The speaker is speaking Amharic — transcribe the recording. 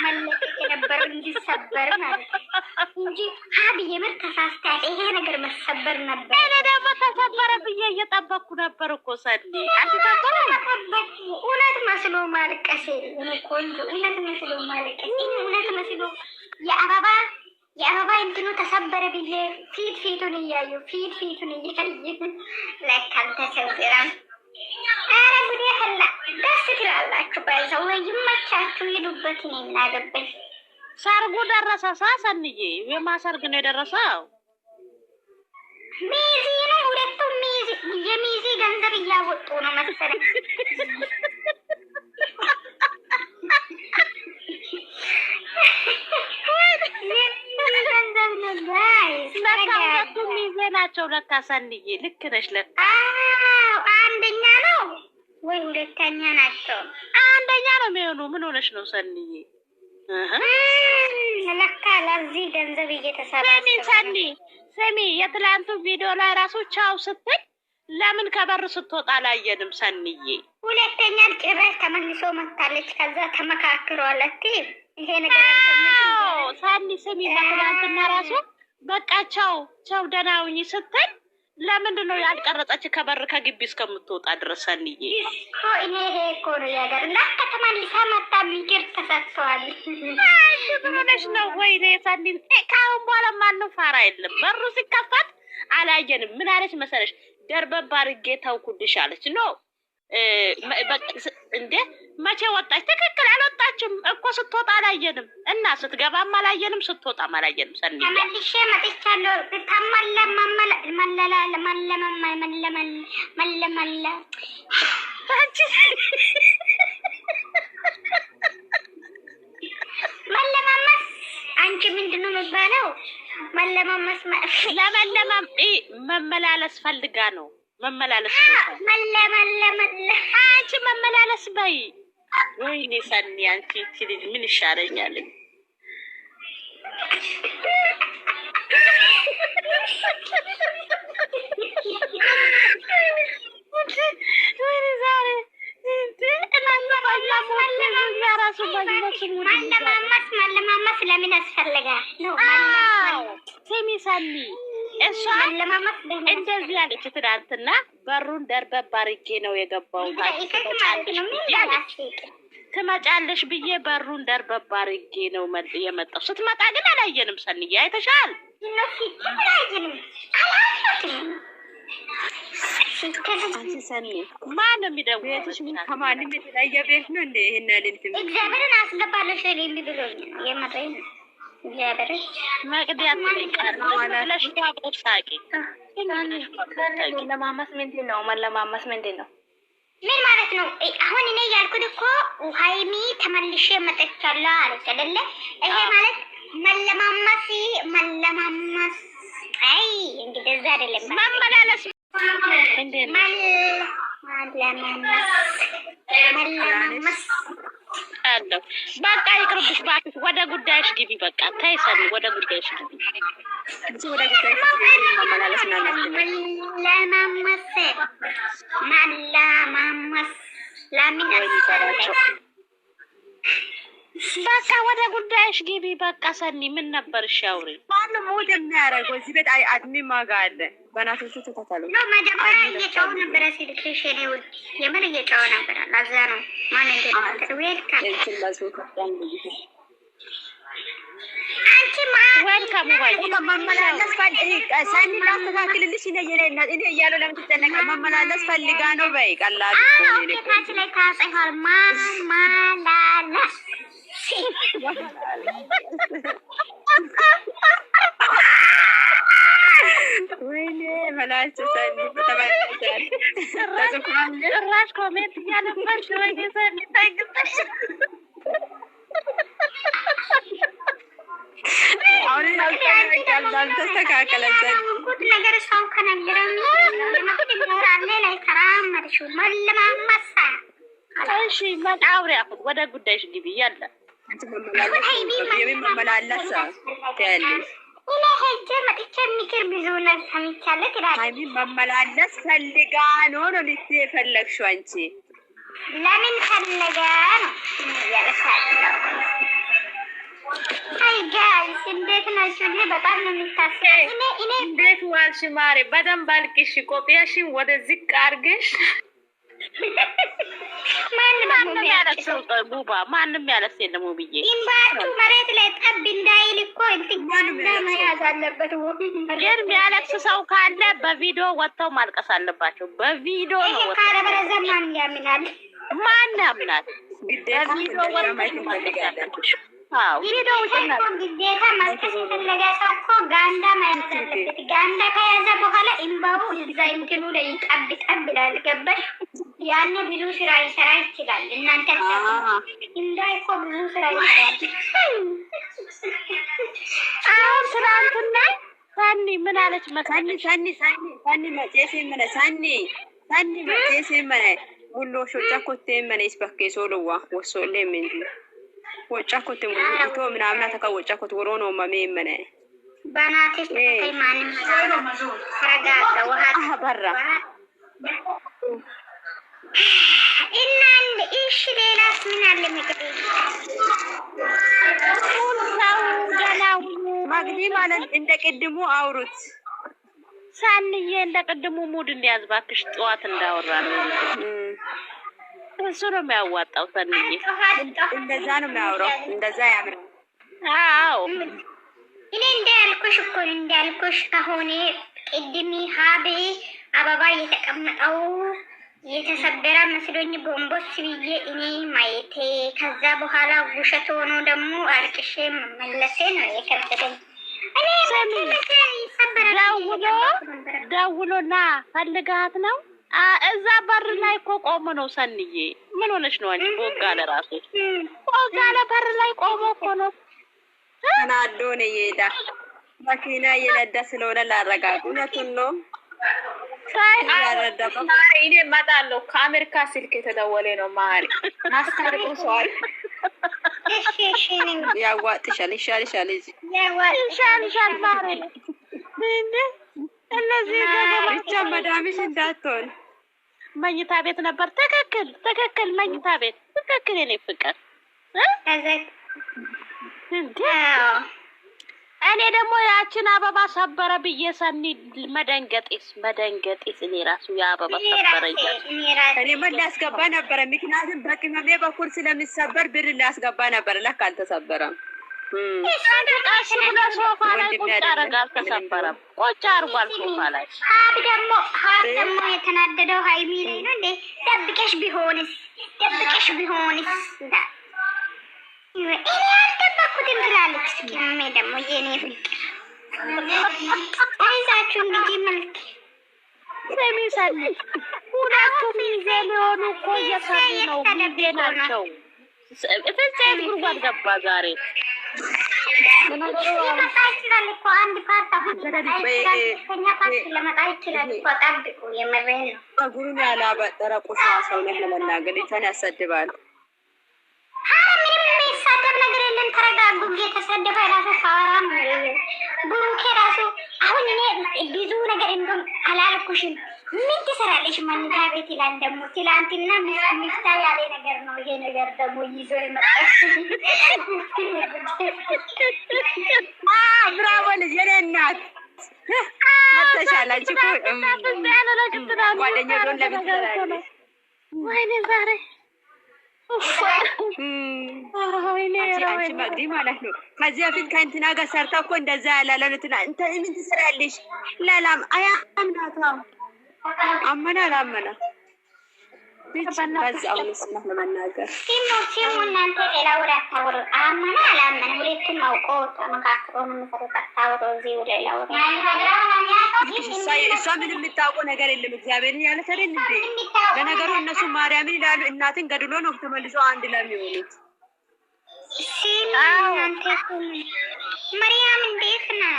መለቀቅ የነበረው እንዲሰበር ማለት እንጂ ሀብ የምር ተሳስታት ይሄ ነገር መሰበር ነበር። እኔ ደግሞ ተሰበረ ብዬ እየጠበቅኩ ነበር እኮ ሰኒ። አንቺ ተሰበረ እውነት መስሎ ማልቀስ እኔ ቆንጆ እውነት መስሎ ማልቀስ እውነት መስሎ የአበባ እንትኑ ተሰበረ ብዬ ፊቱን እያዩ ፊቱን እያዩ ለካ አልተሰበረም። ኧረ ጉዴ ፈላ። ደስ ትላላችሁ። ባይዘው ይመቻችሁ፣ ሄዱበት። እኔ ምን አገባኝ። ሰርጉ ደረሰ ሰንዬ? የማሰርግ ነው የደረሰው። ሚዜ ነው ሁለቱም ሚዜ። የሚዜ ገንዘብ እያወጡ ነው መሰለኝ። ገንዘብ ነው ጋይስ። ሁለቱም ሚዜ ናቸው ለካ ሰንዬ። ልክ ነሽ ለካ። አንደኛ ነው ወይ ሁለተኛ ናቸው? አንደኛ ነው የሚሆኑ። ምን ሆነሽ ነው ሰንዬ? ለካ ለዚህ ገንዘብ እየተሰራጨ ሰኒ ስሚ፣ የትላንቱ ቪዲዮ ላይ ራሱ ቻው ስትል ለምን ከበር ስትወጣ አላየንም ሰንዬ? ሁለተኛ ጭራሽ ተመልሶ መታለች። ከዛ ተመካክሯል። ይሄ ነገር ሰኒ ስሚ፣ ለትላንትና ራሱ በቃ ቻው ደህና ሁኚ ስትል ለምንድን ነው ያልቀረጸች ከበር ከግቢ እስከምትወጣ ድረስ ሰንዬ? እኔ ይሄ እኮ ነው ያገር እና ከተመልሳ መጣ ሚግር ተሰጥቷል። ብለሽ ነው ወይ ሰኒ? ከአሁን በኋላ ማንም ፋራ የለም። በሩ ሲከፈት አላየንም። ምን አለች መሰለሽ? ደርበብ አድርጌ ተውኩልሽ አለች። ኖ እንዴ መቼ ወጣች? ትክክል አልወጣችም እኮ። ስትወጣ አላየንም እና ስትገባም አላየንም፣ ስትወጣም አላየንም። ሰኒ ተመልሼ መጥቻለሁ። መለማመስ አንቺ ምንድን ነው የሚባለው? መለማመስ መመላለስ ፈልጋ ነው። መመላለስ አንቺ መመላለስ በይ። ወይኔ ሰኒ አንቺ ልጅ ምን ይሻለኛል? ወይኔ ዛሬ መለማመስ ለምን ያስፈልጋል? ስሚ ሰኒ፣ እሷ እንደዚህ ያለች ትናንትና በሩን ደርበብ አድርጌ ነው የገባሁት። ትመጫለሽ ብዬ በሩን ደርበብ አድርጌ ነው የመጣው። ስትመጣ ግን አላየንም። ሰንዬ አይተሻል? ማን ነው የሚደውልሽ? ከማንም የተለያየ ቤት ነው እንደ ይሄን ልንት እግዚአብሔርን አስገባለሽ የሚብሎኝ የመረኝ እግዚአብሔርን መቅዲያት ለሽ ሳቂ። መለማመስ ምንድን ነው? መለማመስ ምንድን ነው? ምን ማለት ነው? አሁን እኔ ያልኩት እኮ ሀይሚ ተመልሼ መጥቻለሁ አለች አይደለ? ይሄ ማለት መለማመስ አይ እንግዲህ እዛ አይደለም መመላለስ መለማመስ አለው። በቃ ይቅርብሽ እባክሽ፣ ወደ ጉዳይሽ ግቢ። በቃ ታይ ሰኒ፣ ወደ ጉዳይሽ ግቢ። ወደ ጉዳይሽ መመላለስ ነው መለማመስ ለምን አሰራቸው? በቃ ወደ ጉዳይሽ ግቢ። በቃ ሰኒ ምን ነበር ሻውሪ? ማንም ሙድ የሚያደርገው እዚህ ቤት አድሚ ማጋ አለ። በእናቶቹ ተከታተሉ ነው። መጀመሪያ እየጨው ነበረ ሲልክሽ እኔ ውድ የምን እየጨው ነበረ። ለዛ ነው ማን እንደሆነ ወልካ አንቺ ወልካም ወይ መመላለስ ሰኒ ላስተካክልልሽ እኔ እያሉ ለምን ትጨነቀ? መመላለስ ፈልጋ ነው በይ። ቀላል እኮ ታች ላይ ታጽፏል። ማመላለስ ወይኔ መላጭ ሰኒ ተባይታል። ጭራሽ ኮሜንት እያነበርሽ ወይ ሰኒ ታይግጥሽ። አሁን ተስተካከለ ጉድ ነገር ሰው ከነገረኝ ለማለት ላይ ተራመድሽ መለማመሳ። እሺ አውሪ አሁን ወደ ጉዳይሽ ግቢ። ያለ አንቺ መመላለስ ያለሽ እኔ ሄጄ መጥቼ የሚገር ብዙ ነገር ሰምቻለሁ። ሀይሚ መመላለስ ፈልጋ ነው ልትይ የፈለግሽው አንቺ? ለምን ፈለገ ነው ያለሳለው። አይ ጋይስ እንዴት ናችሁ? እኔ በጣም ነው የሚታሰበው። እኔ እንዴት ዋልሽ ማሬ? በደንብ አልቅሽ፣ ኮፒያሽን ወደ ዝቅ አድርገሽ። ማንም ያለቅሰው ቡባ፣ ማንም ያለቅስ የለም ብዬ ኢምባቱ መሬት ላይ ጠብ እንዳይል እኮ እንትን መያዝ አለበት። ግን የሚያለቅስ ሰው ካለ በቪዲዮ ወጥተው ማልቀስ አለባቸው። በቪዲዮ ነው ወጥተው ካለበለዚያ ማን ያምናል? ማን ያምናል? በቪዲዮ ወጥተው ማልቀስ አለባቸው። ግዴታ ማልቀስ የፈለገ ሰው እኮ ጋንዳ መያዝ አለበት። ጋንዳ ከያዘ በኋላ ኢምባው እዛ እንትኑ ላይ ጠብ ጠብ ይላል። ገባሽ? ያኔ ብዙ ስራ ይሰራ ይችላል። እናንተ እንዳይ እኮ ብዙ ስራ ይሰራል። አሁን ትናንትና ሳኒ ምን አለች መሰለኝ? ሳኒ መቼስ ምን ሳኒ መቼስ ምን ሙሉ ሾጫ ኮቴ ምን ይስበከ ሶሎዋ ወሶሌ ምን ወጫ ኮቴ ሙሉ ቶ ምናምን ተካወጫ ኮት ወሮ ነው ማሜ ምን ባናቴ ተይ ማንም ረጋጋ ውሃ በራ እናንተ እሺ ሌላስ ምን አለ? ማግዲ ማለት እንደ ቅድሙ አውሩት። ሳንዬ እንደ ቅድሙ ሙድ እንዲያዝ ባክሽ፣ ጠዋት እንዳወራ ነው። እሱ ነው የሚያዋጣው። ሳንዬ እንደዛ ነው የሚያወራው። እንደዛ ያምር። አዎ እኔ እንዳልኩሽ ከሆነ ቅድሚ ሀቤ አበባ የተቀመጠው የተሰበረ መስሎኝ ጎንበስ ብዬ እኔ ማየቴ፣ ከዛ በኋላ ውሸት ሆኖ ደግሞ አልቅሼ መመለሴ ነው የከበደኝ። ደውሎና ፈልጋት ነው እዛ በር ላይ እኮ ቆሞ ነው። ሰንዬ ምን ሆነሽ ነው አንቺ? ቦጋለ ራሱ ቦጋለ በር ላይ ቆሞ እኮ ነው። ተናዶ ነው የሄዳ መኪና እየነዳ ስለሆነ ላረጋግጥ። እውነቱን ነው። እኔ እመጣለሁ። ከአሜሪካ ስልክ የተደወለ ነው። ማሪ ናስታርቁ ሰዋል ያዋጥሻል። ይሻልሻል። ይሻልሻል ማሪ እንዴ እነዚህ ብቻ መዳምሽ እንዳትሆን መኝታ ቤት ነበር። ትክክል መኝታ ቤት ትክክል። የኔ ፍቅር እኔ ደግሞ ያችን አበባ ሰበረ ብዬ ሰኒ መደንገጤስ እኔ ራሱ የአበባ ሰበረ እኔ ምን ሊያስገባ ነበረ? ምክንያቱም በቅመሜ በኩል ስለሚሰበር ብር ሊያስገባ ነበረ። ለካ አልተሰበረም። እሱ ሶፋ ላይ ቁጭ አደረገ። አልተሰበረም። ቁጭ አድርጓል ሶፋ ላይ። ሀብ ደግሞ የተናደደው ሀይሚ ላይ ነው እንዴ? ደብቀሽ ቢሆንስ እኔ አልጠበኩትም ትላለች። እስኪ እኔ ደግሞ የኔ ፍቅር አይዛችሁ እንግዲህ መልክ ሰሚ ሁለቱም ይዜ ሊሆኑ እኮ እየሰሩ ነው። ጊዜ ናቸው። ፍፄ ጉድጓድ ገባ ዛሬ። ሊመጣ ይችላል እኮ አንድ ፓርት አሁን ከኛ ፓርት ለመጣ ይችላል እኮ ጠብቁ። የምሬን ነው። ጸጉሩን ያላበጠረ ቆሻሻ ሰውነት ለመናገር ልጅቷን ያሰድባል። ምንም የሚሳደብ ነገር የለም። ተረጋጉ። የተሰደበ ራሱ ሳወራ ብሩኬ ራሱ አሁን እኔ ብዙ ነገር እንደውም አላልኩሽም። ምን ትሰራለሽ መኝታ ቤት ይላል። ደግሞ ትላንትና ሚፍታ ያለ ነገር ነው። ይሄ ነገር ደግሞ ይዞ የመጣሽ ብራቮ ልጅ የኔ እናት መተሻላችሁ ጓደኛ ዶን ለምትሰራለች። ወይኔ ዛሬ አንቺ መግዲ ማለት ነው። ከዚህ በፊት ከእንትና ጋር ሰርታ እኮ እንደዛ ያላለን እንትና ምን ትሰራለሽ? ለላም አያምናታ አመና አላመና በዛው መስማት ለመናገር ሲሙ እናንተ ሌላ ወሬ አታወሩ። አመና አላመና ሁለቱም አውቀው ተመካክረው ነው የሚሰሩት። አታወሩ እዚህ ወደ ሌላ ወሬ። እሷ ምንም የምታውቀው ነገር የለም። እግዚአብሔርን ያለ ሰደን እንዴ። ለነገሩ እነሱ ማርያምን ይላሉ። እናትን ገድሎ ነው ተመልሶ አንድ ለሚሆኑት ሲሙ እናንተ ማርያም እንዴት ነው?